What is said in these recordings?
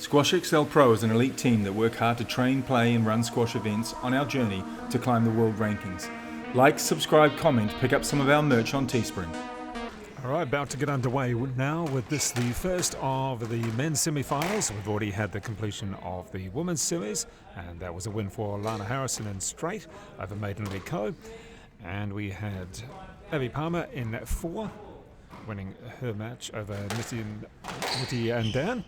Squash XLPRO is an elite team that work hard to train, play and run squash events on our journey to climb the world rankings. Like, subscribe, comment, pick up some of our merch on Teespring. All right, about to get underway now with this, the first of the men's semi-finals. We've already had the completion of the women's semis, and that was a win for Lana Harrison in straight over Maidenly Co. And we had Abby Palmer in 4, winning her match over Nitty and Dan.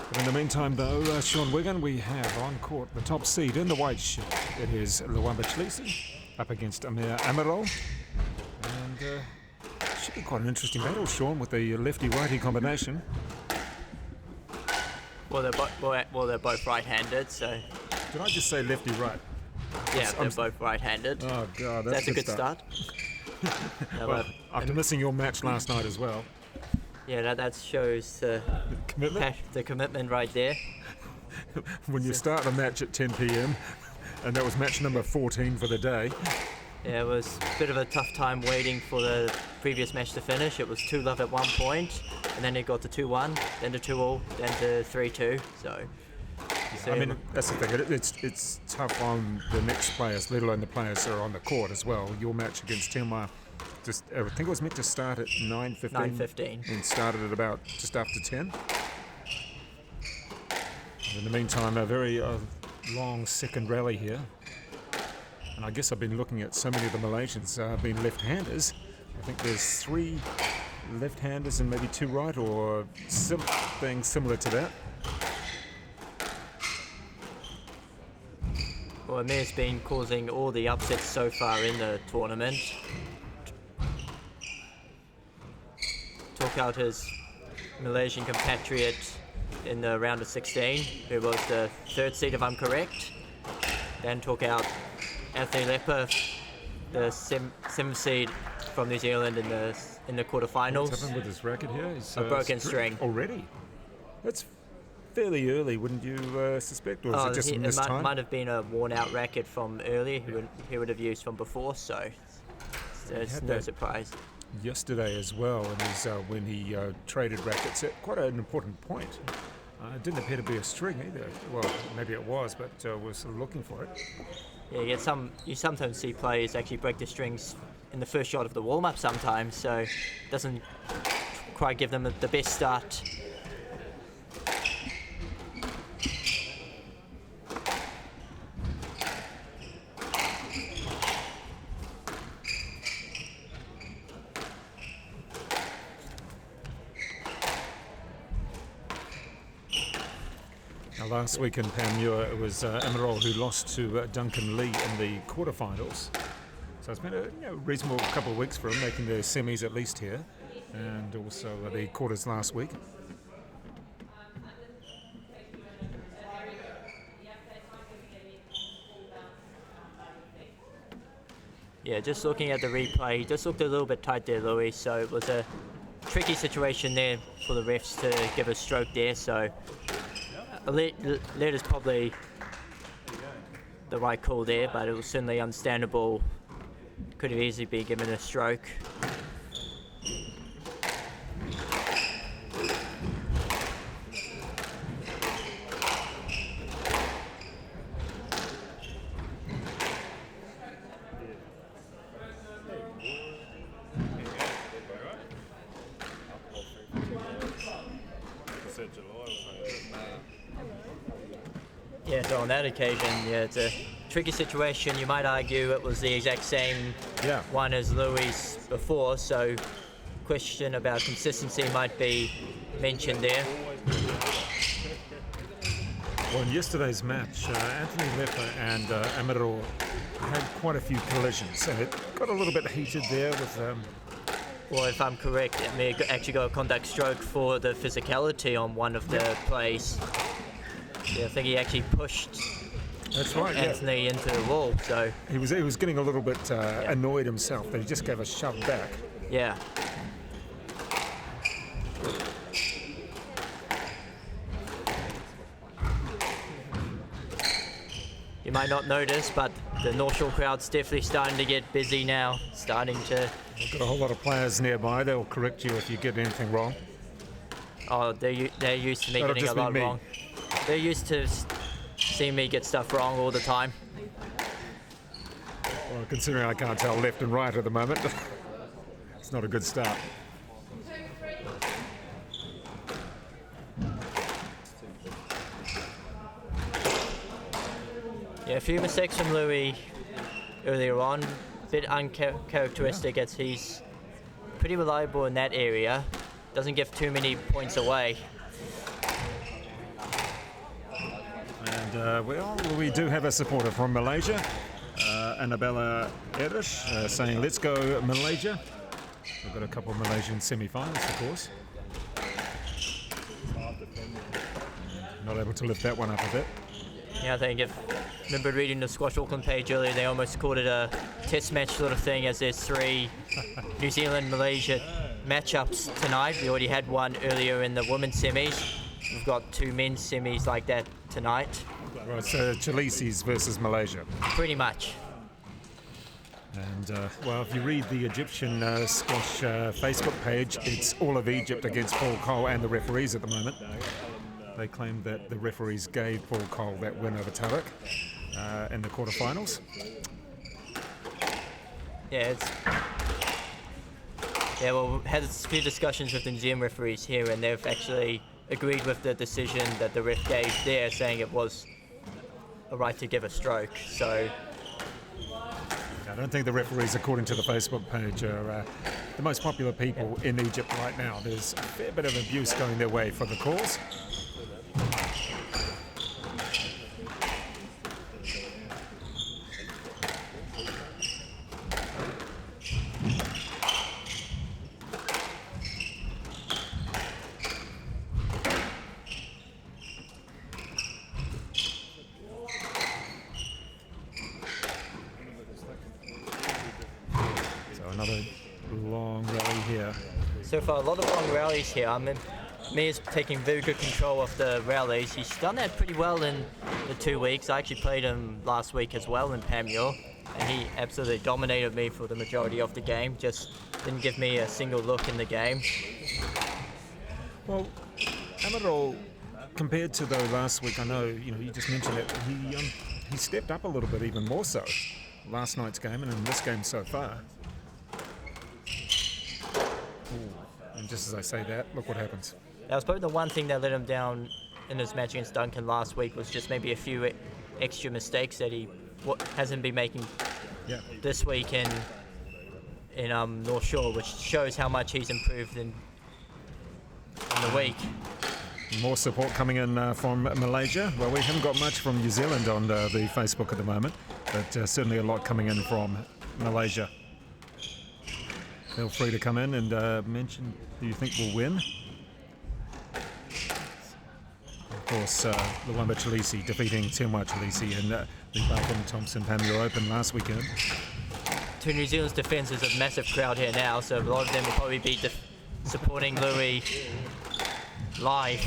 But in the meantime, though, Sean Wigan, we have on court the top seed in the white shirt. It is LWAMBA Chileshe up against AMIR AMIRUL. And should be quite an interesting battle, Sean, with the lefty-righty combination. Well, they're both right-handed, so. Did I just say lefty-right? Yeah, they're both right-handed. Oh God, that's a good start. Well, after missing your match last night as well. Yeah, that shows the commitment right there. When you start a match at 10 p.m. and that was match number 14 for the day. Yeah, it was a bit of a tough time waiting for the previous match to finish. It was 2-love at one point, and then it got to 2-1, then to 2-all, then to 3-2. So, I mean, that's the thing. It's tough on the next players, let alone the players that are on the court as well. Your match against Tilma, I think it was meant to start at 9:15. 9:15. And started at about just after 10. And in the meantime, a very long second rally here. And I guess I've been looking at so many of the Malaysians being left-handers. I think there's 3 left-handers and maybe 2 right, or something similar to that. Well, Amir's been causing all the upsets so far in the tournament. Took out his Malaysian compatriot in the round of 16, who was the 3rd seed if I'm correct. Then took out Anthony Lepper, the 7th seed from New Zealand in the quarterfinals. What's happened with his racket here? He's a broken string already. That's fairly early, wouldn't you suspect, or is it just missed time? It might have been a worn-out racket from earlier. He would have used from before, so it's no surprise. Yesterday as well, and when he traded rackets at quite an important point. It didn't appear to be a string either. Well, maybe it was, but we're sort of looking for it. Yeah, you sometimes see players actually break the strings in the first shot of the warm-up sometimes, so it doesn't quite give them the best start. Last week in Panmure, it was AMIRUL who lost to Duncan Lee in the quarterfinals. So it's been a reasonable couple of weeks for him, making the semis at least here, and also the quarters last week. Yeah, just looking at the replay, he just looked a little bit tight there, Louis, so it was a tricky situation there for the refs to give a stroke there, so lead is probably the right call there, but it was certainly understandable. Could have easily been given a stroke. Yeah, so on that occasion, yeah, it's a tricky situation. You might argue it was the exact same one as Louis before, so question about consistency might be mentioned there. Well, in yesterday's match, Anthony Lepper and AMIRUL had quite a few collisions, and it got a little bit heated there with... Well, if I'm correct, Amir actually got a contact stroke for the physicality on one of the plays. Yeah, I think he actually pushed Anthony into the wall. So he was getting a little bit annoyed himself that he just gave a shove back. Yeah. You might not notice, but the North Shore crowd's definitely starting to get busy now. We've got a whole lot of players nearby. They'll correct you if you get anything wrong. Oh, they're used to me getting a lot wrong. they're used to seeing me get stuff wrong all the time. Well, considering I can't tell left and right at the moment, it's not a good start. Yeah, a few mistakes from Lui earlier on. A bit uncharacteristic as he's pretty reliable in that area. Doesn't give too many points away. And well, we do have a supporter from Malaysia, Annabella Erish, saying let's go Malaysia. We've got a couple of Malaysian semi-finals, of course. Not able to lift that one up a bit. Yeah, I think remember reading the Squash Auckland page earlier, they almost called it a test match sort of thing, as there's 3 New Zealand-Malaysia matchups tonight. We already had one earlier in the women's semis. We've got 2 men's semis like that tonight. Right, so Chileses versus Malaysia. Pretty much. And, well, if you read the Egyptian squash Facebook page, it's all of Egypt against Paul Cole and the referees at the moment. They claim that the referees gave Paul Cole that win over Tarek in the quarterfinals. Yeah, well, we've had a few discussions with the New Zealand referees here, and they've actually agreed with the decision that the ref gave there, saying it was a right to give a stroke. So I don't think the referees, according to the Facebook page, are the most popular people in Egypt right now. There's a fair bit of abuse going their way for the calls. Another long rally here. So far, a lot of long rallies here. Amir's taking very good control of the rallies. He's done that pretty well in the 2 weeks. I actually played him last week as well in Pamure, and he absolutely dominated me for the majority of the game. Just didn't give me a single look in the game. Well, Amirul, compared to though last week, I know you just mentioned it. He stepped up a little bit, even more so, last night's game and in this game so far. And just as I say that, look what happens. That was probably the one thing that let him down in his match against Duncan last week, was just maybe a few extra mistakes that he hasn't been making this week in North Shore, which shows how much he's improved in the week. More support coming in from Malaysia. Well, we haven't got much from New Zealand on the Facebook at the moment, but certainly a lot coming in from Malaysia. Feel free to come in and mention who you think will win. Of course, LWAMBA Chileshe defeating Tenwa Chileshe in the BARFOOT Thompson Pamure Open last weekend. To New Zealand's defence, there's a massive crowd here now, so a lot of them will probably be supporting Lui live.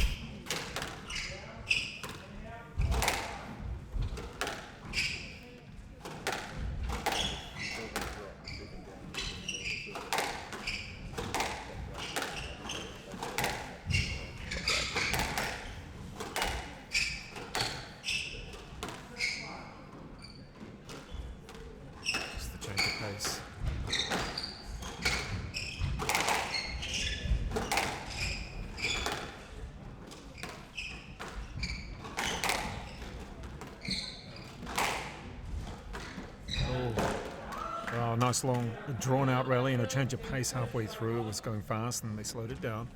Nice long drawn-out rally and a change of pace halfway through. It was going fast and they slowed it down.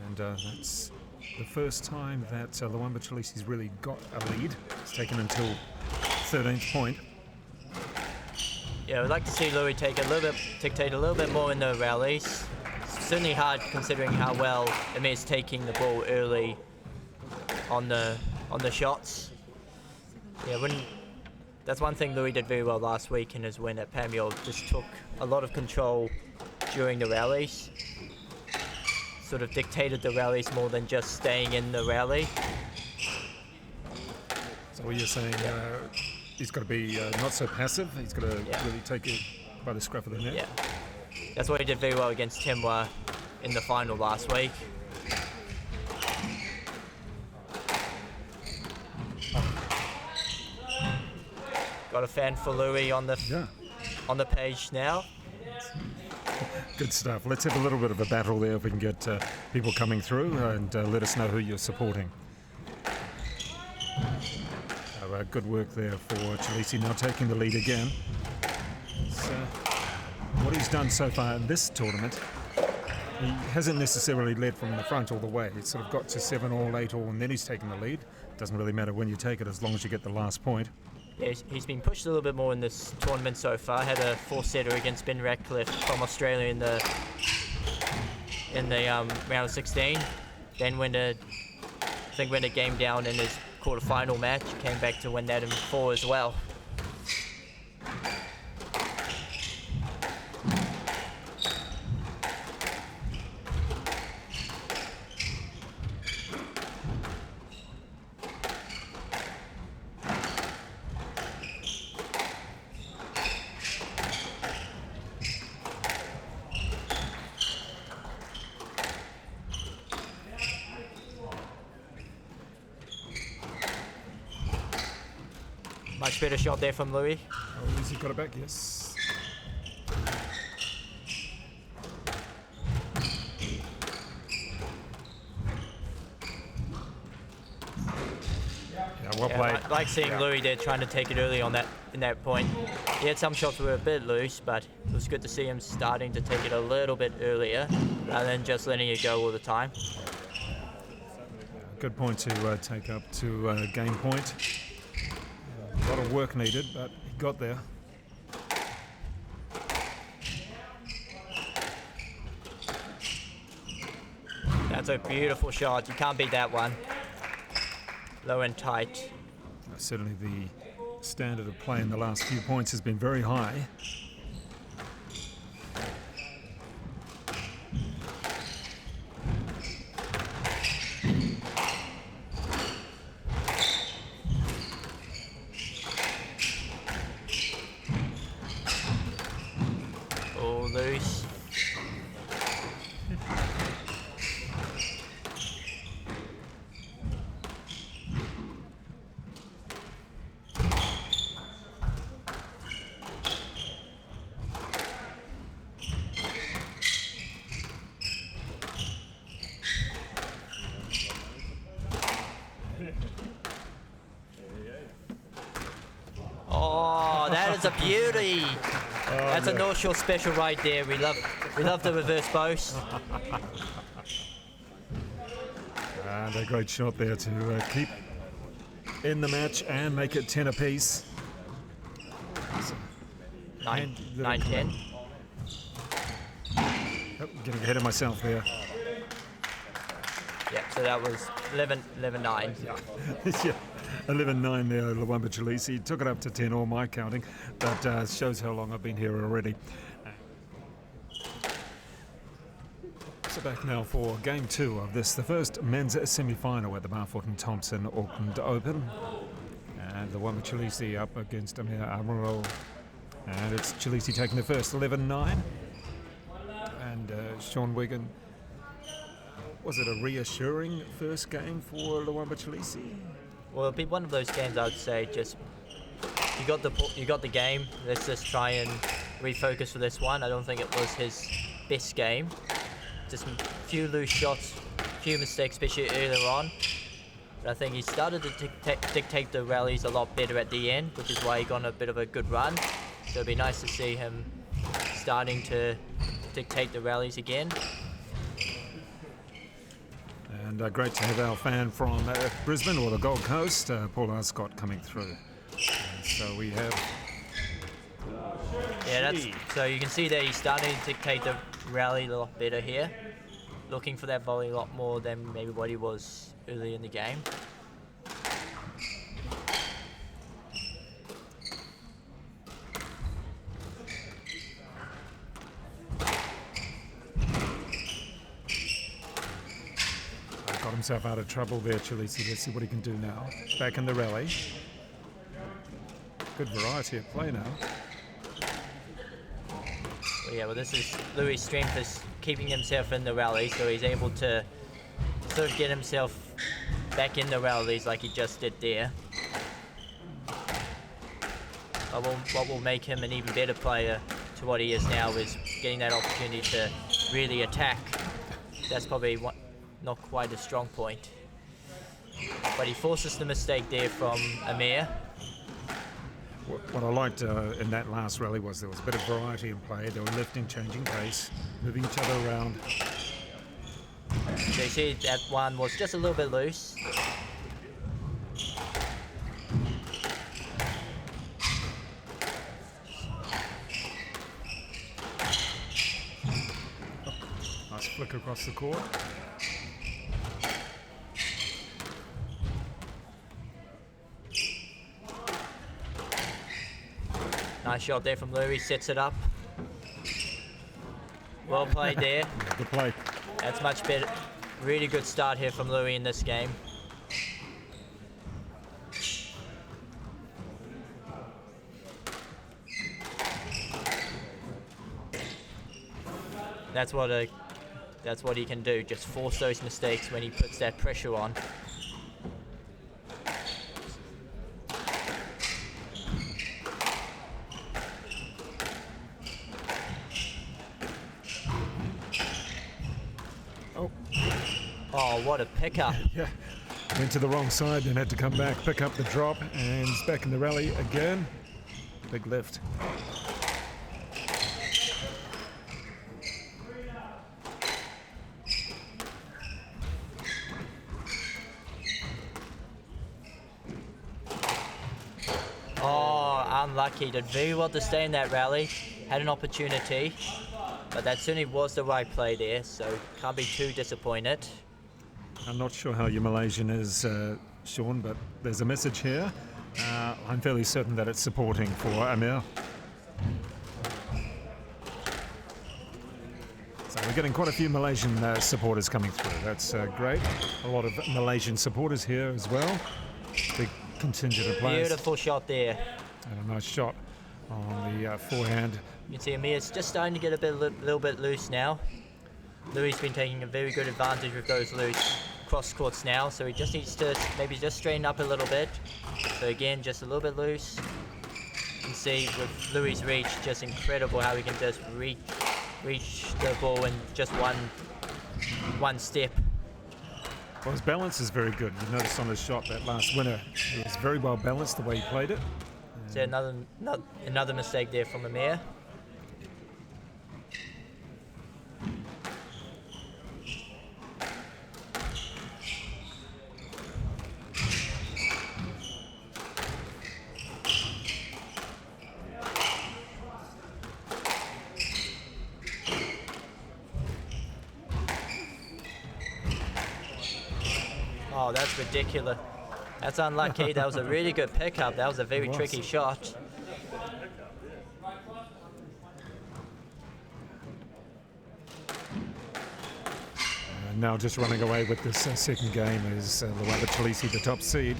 And that's the first time that LWAMBA Chileshe's really got a lead. It's taken until 13th point. Yeah, I'd like to see Lui dictate a little bit more in the rallies. It's certainly hard considering how well Amir's taking the ball early on the shots. Yeah, that's one thing Lui did very well last week in his win at Pamure. Just took a lot of control during the rallies. Sort of dictated the rallies more than just staying in the rally. So what you're saying, he's got to be not so passive. He's got to really take it by the scruff of the neck. Yeah, that's what he did very well against Tenwa in the final last week. Got a fan for Lui on the page now. Good stuff. Let's have a little bit of a battle there if we can get people coming through and let us know who you're supporting. So, good work there for Chileshe, now taking the lead again. So, what he's done so far in this tournament, he hasn't necessarily led from the front all the way. He's sort of got to 7-all, 8-all, and then he's taken the lead. Doesn't really matter when you take it as long as you get the last point. Yeah, he's been pushed a little bit more in this tournament so far. Had a 4-setter against Ben Ratcliffe from Australia in the round of 16. Then went a game down in his quarterfinal match. Came back to win that in 4 as well. Much better shot there from Lui. Oh, has he got it back? Yes. Yeah, well played. I like seeing Lui there trying to take it early on in that point. He had some shots that were a bit loose, but it was good to see him starting to take it a little bit earlier rather than just letting it go all the time. Good point to take up to game point. A lot of work needed, but he got there. That's a beautiful shot. You can't beat that one. Low and tight. Certainly the standard of play in the last few points has been very high. Loose. Oh, that is a beauty. That's a North Shore special right there. We love the reverse boast. And a great shot there to keep in the match and make it 10 apiece. 9-10. Oh, getting ahead of myself there. Yeah, so that was 11-9. Yeah. 11-9 there, LWAMBA Chileshe. Took it up to 10, all my counting, but shows how long I've been here already. So back now for game 2 of this, the first men's semi-final at the BARFOOT Thompson Auckland Open. And LWAMBA Chileshe up against AMIR AMIRUL. And it's Chileshe taking the first, 11-9. And Sean Wigan, was it a reassuring first game for LWAMBA Chileshe? Well, it'll be one of those games I'd say just you got the game. Let's just try and refocus for this one. I don't think it was his best game. Just a few loose shots, a few mistakes, especially earlier on. But I think he started to dictate the rallies a lot better at the end, which is why he got a bit of a good run. So it'd be nice to see him starting to dictate the rallies again. And great to have our fan from Brisbane or the Gold Coast, Paul Ascott, coming through. And so we have... Yeah, so you can see that he's starting to dictate the rally a lot better here. Looking for that volley a lot more than maybe what he was early in the game. Got himself out of trouble there, Chileshe. Let's see what he can do now. Back in the rally. Good variety of play now. Well, yeah, well, this is Lui' strength is keeping himself in the rally, so he's able to sort of get himself back in the rallies like he just did there. what will make him an even better player to what he is now is getting that opportunity to really attack. That's probably not quite a strong point. But he forces the mistake there from Amir. What I liked in that last rally was there was a bit of variety in play. They were lifting, changing pace, moving each other around. So you see that one was just a little bit loose. Nice flick across the court. Nice shot there from Lui, sets it up. Well played there. Good play. That's much better. Really good start here from Lui in this game. That's what he can do, just force those mistakes when he puts that pressure on. Oh, what a pickup. Yeah, went to the wrong side, then had to come back, pick up the drop, and he's back in the rally again. Big lift. Oh, unlucky. Did very well to stay in that rally. Had an opportunity, but that certainly was the right play there, so can't be too disappointed. I'm not sure how your Malaysian is, Sean, but there's a message here. I'm fairly certain that it's supporting for Amir. So we're getting quite a few Malaysian supporters coming through. That's great. A lot of Malaysian supporters here as well. Big contingent of players. Beautiful shot there. And a nice shot on the forehand. You can see Amir's just starting to get a little bit loose now. Louis been taking a very good advantage with those loose cross courts now, so he just needs to maybe just straighten up a little bit. So again, just a little bit loose. You can see with Louis' reach, just incredible how he can just reach the ball in just one step. Well, his balance is very good. You noticed on his shot, that last winner, it was very well balanced the way he played it. So another mistake there from Amir. Oh, that's ridiculous. That's unlucky. That was a really good pickup. That was a very tricky shot. Now just running away with this second game is LWAMBA Chileshe, the top seed.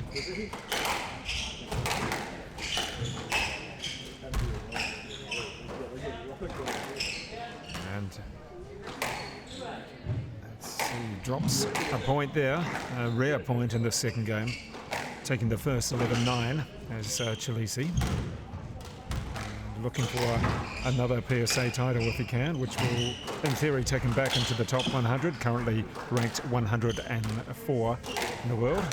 And let's see, drops a point there, a rare point in the second game, taking the first 11-9 as Chileshe. Looking for another PSA title if he can, which will, in theory, take him back into the top 100, currently ranked 104 in the world.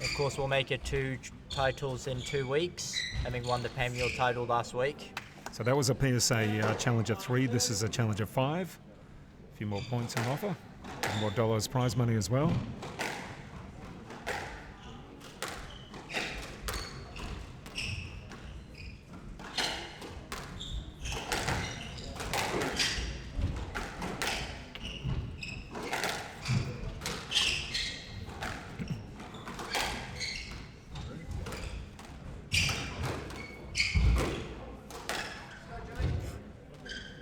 Of course, we'll make it 2 titles in 2 weeks, having won the Pamir title last week. So that was a PSA Challenger 3. This is a Challenger 5. A few more points on offer, and more dollars prize money as well.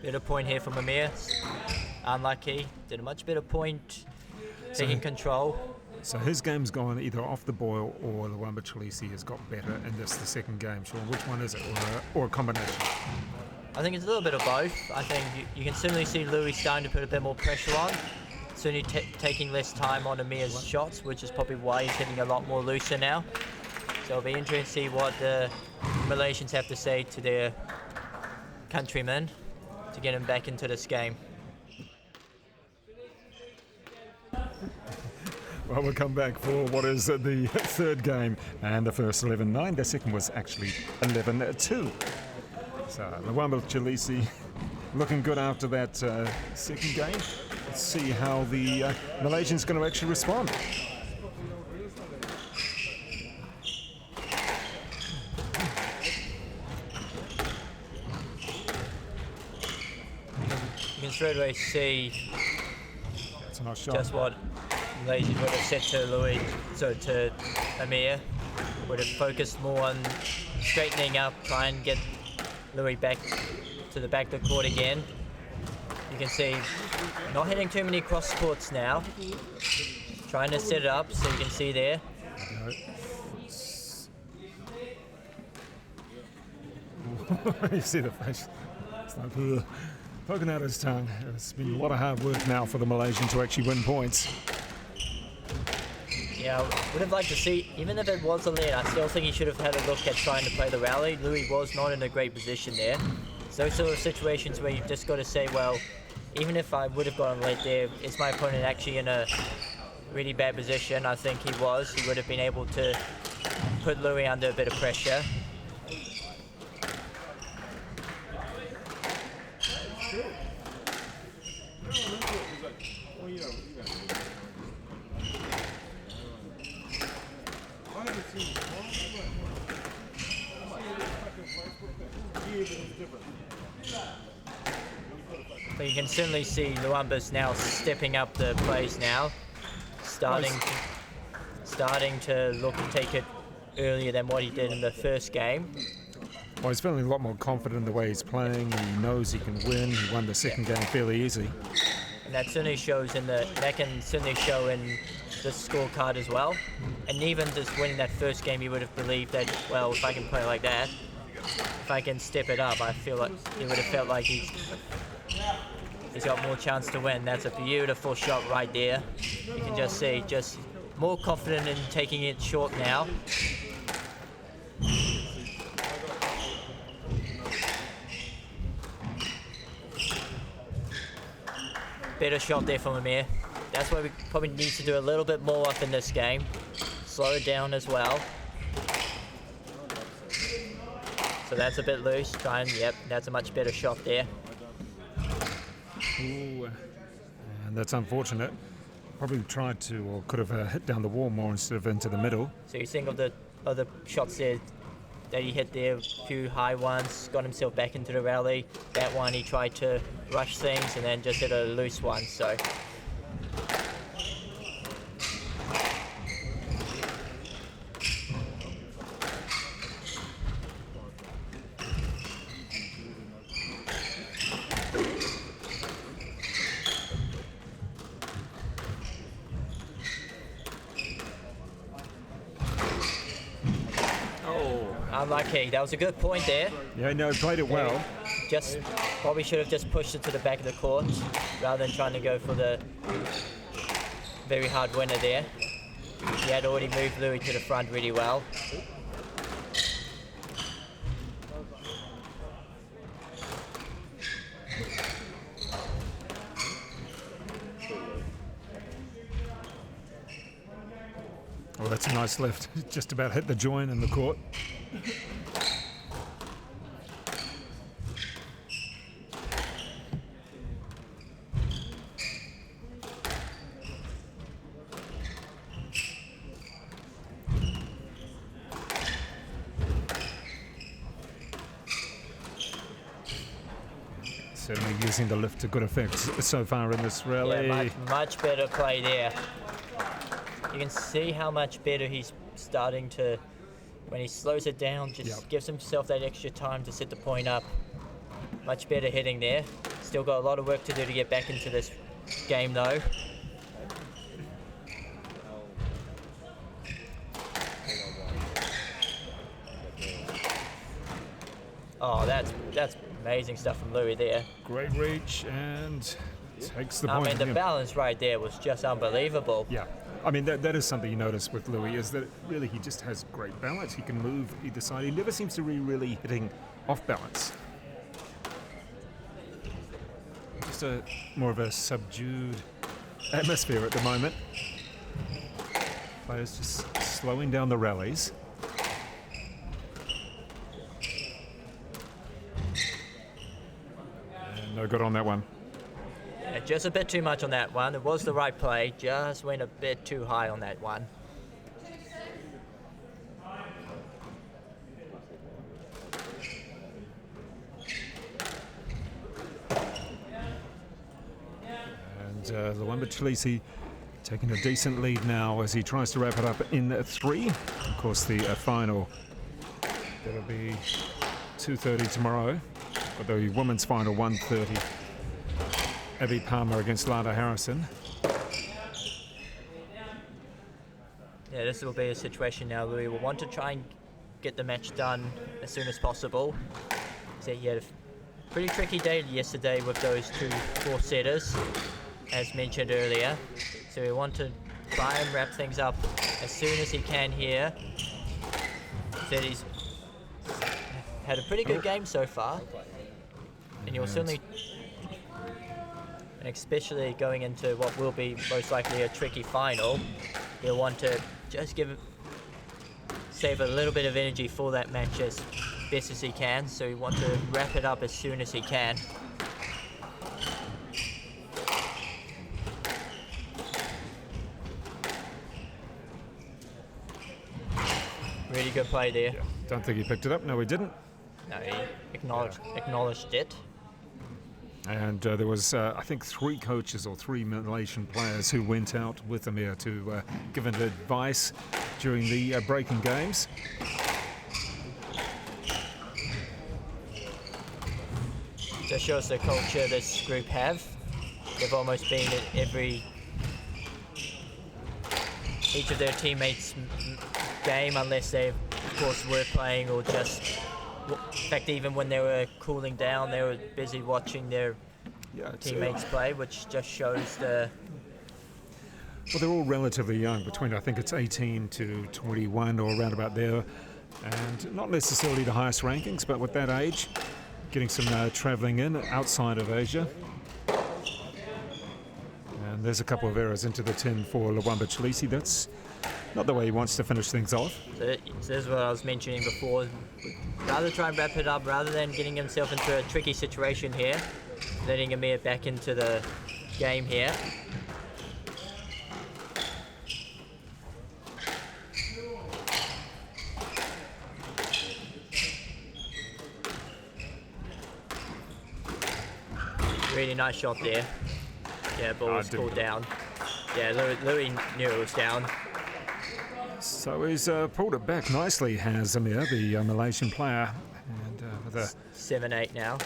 Better point here from Amir. Unlucky. Did a much better point, taking control. So his game's gone either off the boil or LWAMBA Chileshe has got better in this, the second game. Sean, which one is it, or a combination? I think it's a little bit of both. I think you can certainly see Louis starting to put a bit more pressure on. Certainly taking less time on Amir's shots, which is probably why he's hitting a lot more looser now. So it'll be interesting to see what Malaysians have to say to their countrymen to get them back into this game. Well, we'll come back for what is the third game, and the first 11-9. The second was actually 11-2. So LWAMBA Chileshe looking good after that second game. Let's see how the Malaysians going to actually respond. You can straight away see That's a nice shot. just what Malaysia would have said to Lui, so to Amir, would have focused more on straightening up, try and get Lui back to the back of the court again. You can see not hitting too many cross courts now, trying to set it up, so you can see there. You see the face. It's like, ugh, poking out his tongue. It's been a lot of hard work now for the Malaysian to actually win points. Yeah, I would have liked to see, even if it was a lead, I still think he should have had a look at trying to play the rally. Lui was not in a great position there. So those sort of situations where you've just got to say, well, even if I would have gotten late there, is my opponent actually in a really bad position? I think he was. He would have been able to put Lui under a bit of pressure. But you can certainly see LWAMBA's now stepping up the plays now, starting to look and take it earlier than what he did in the first game. Well, he's feeling a lot more confident in the way he's playing. He knows he can win. He won the second game fairly easy. And that certainly shows that can certainly show in the scorecard as well. And even just winning that first game, you would have believed that, well, if I can play like that, if I can step it up, I feel like he would have felt like he's got more chance to win. That's a beautiful shot right there. You can just see, just more confident in taking it short now. Better shot there from Amir. That's why we probably need to do a little bit more up in this game. Slow it down as well. So that's a bit loose. Yep, that's a much better shot there. Ooh, and that's unfortunate. Probably tried to, or could have hit down the wall more instead of into the middle. So you think of the other shots there that he hit there, a few high ones, got himself back into the rally. That one he tried to rush things and then just hit a loose one. So unlucky. That was a good point there. Yeah, no, played it well. Just probably should have just pushed it to the back of the court rather than trying to go for the very hard winner there. He had already moved Lui to the front really well. Oh, that's a nice lift. Just about hit the join in the court. Certainly using the lift to good effect so far in this rally. Yeah, much better play there. You can see how much better he's starting to, when he slows it down, just gives himself that extra time to set the point up. Much better hitting there. Still got a lot of work to do to get back into this game though. Oh, that's amazing stuff from Lui there. Great reach and takes the I point. mean, the balance right there was just unbelievable. Yeah. I mean, that is something you notice with Lui, is that really he just has great balance. He can move either side. He never seems to be really hitting off balance. Just more of a subdued atmosphere at the moment. Players just slowing down the rallies. And no good on that one. Yeah, just a bit too much on that one. It was the right play, just went a bit too high on that one. And LWAMBA Chileshe taking a decent lead now as he tries to wrap it up in 3. Of course, the final, that'll be 2:30 tomorrow. But the women's final, 1:30. Abby Palmer against Lana Harrison. Yeah, this will be a situation now. Lui will want to try and get the match done as soon as possible. So he had a pretty tricky day yesterday with those 2 4-setters, as mentioned earlier. So we want to try and wrap things up as soon as he can here. Said he's had a pretty good game so far, and you'll certainly, and especially going into what will be most likely a tricky final, he'll want to just save a little bit of energy for that match as best as he can. So he wants to wrap it up as soon as he can. Really good play there. Yeah. Don't think he picked it up. No, he didn't. No, he acknowledged it. And there was, I think, 3 coaches or 3 Malaysian players who went out with Amir to give him advice during the breaking games. Just shows the culture this group have. They've almost been at each of their teammates' game, unless they, of course, were playing or just. In fact, even when they were cooling down, they were busy watching their teammates play, which just shows the. Well, they're all relatively young, between I think it's 18 to 21 or around about there, and not necessarily the highest rankings, but with that age, getting some travelling in outside of Asia. And there's a couple of errors into the 10 for LWAMBA Chileshe. That's not the way he wants to finish things off. So this is what I was mentioning before. Rather try and wrap it up, rather than getting himself into a tricky situation here, letting Amir back into the game here. Really nice shot there. Yeah, ball was called down. Yeah, Lui knew it was down. So he's pulled it back nicely, has Amir, the Malaysian player. And with a 7-8 now.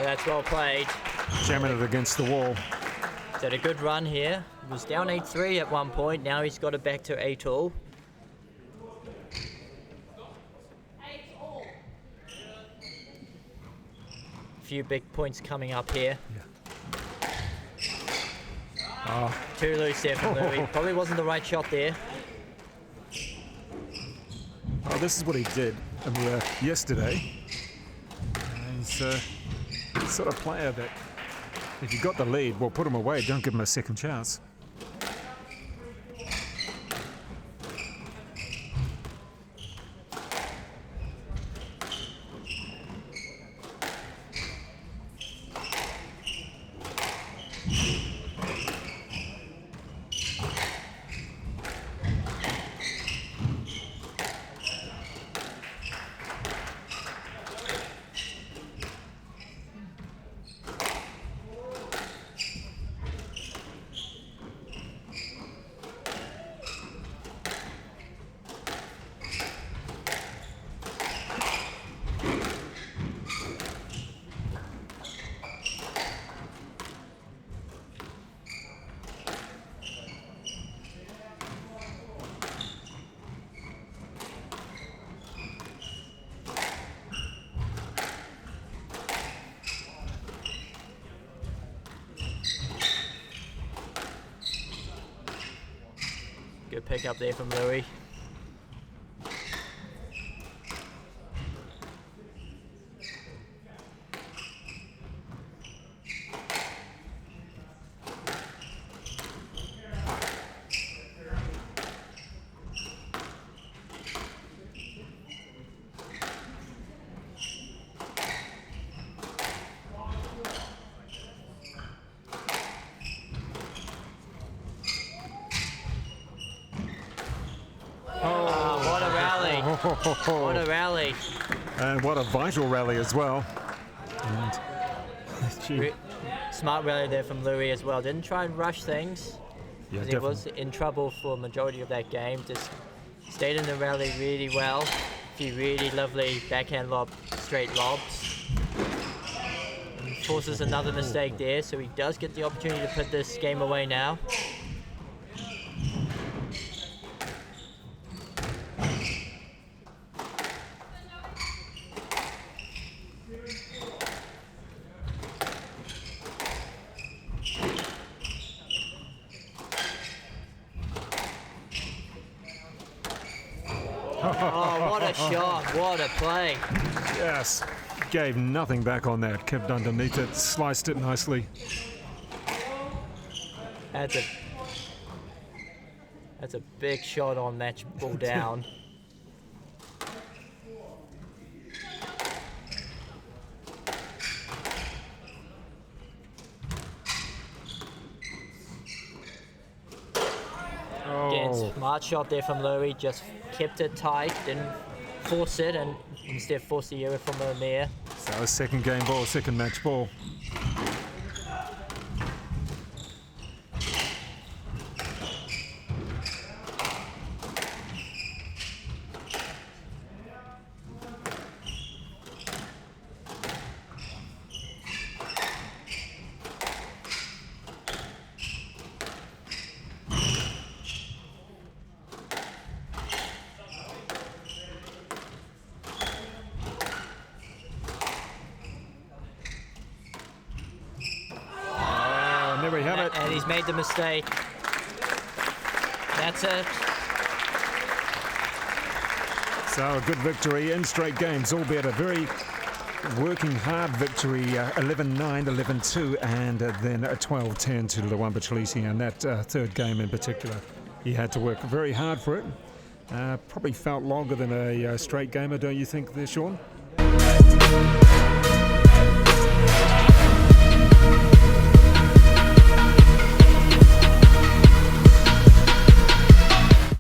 That's well played. Jamming it against the wall. He's had a good run here. He was down 8-3 at one point. Now he's got it back to 8-all. A few big points coming up here. Yeah. Too loose there from Lui. Probably wasn't the right shot there. Oh, this is what he did yesterday. He's the sort of player that, if you got the lead, well, put him away. Don't give him a second chance. pick up there from Lui. What a rally. And what a vital rally as well. And, smart rally there from Lui as well. Didn't try and rush things. yeah, He was in trouble for a majority of that game. Just stayed in the rally really well. A few really lovely backhand lob, straight lobs. And forces another mistake there, so he does get the opportunity to put this game away now. Oh, what a shot, what a play. yes, gave nothing back on that. Kept underneath it, sliced it nicely. That's a big shot on match ball down. Again, smart shot there from Lui, just kept it tight, didn't force it, and instead forced the error from Amir. So a second game ball, second match ball. There we have it. And he's made the mistake. That's it. So a good victory in straight games, albeit a very working hard victory, 11-9, 11-2, and then a 12-10 to LWAMBA Chileshe. And that third game in particular, he had to work very hard for it. Probably felt longer than a straight gamer, don't you think there, Sean?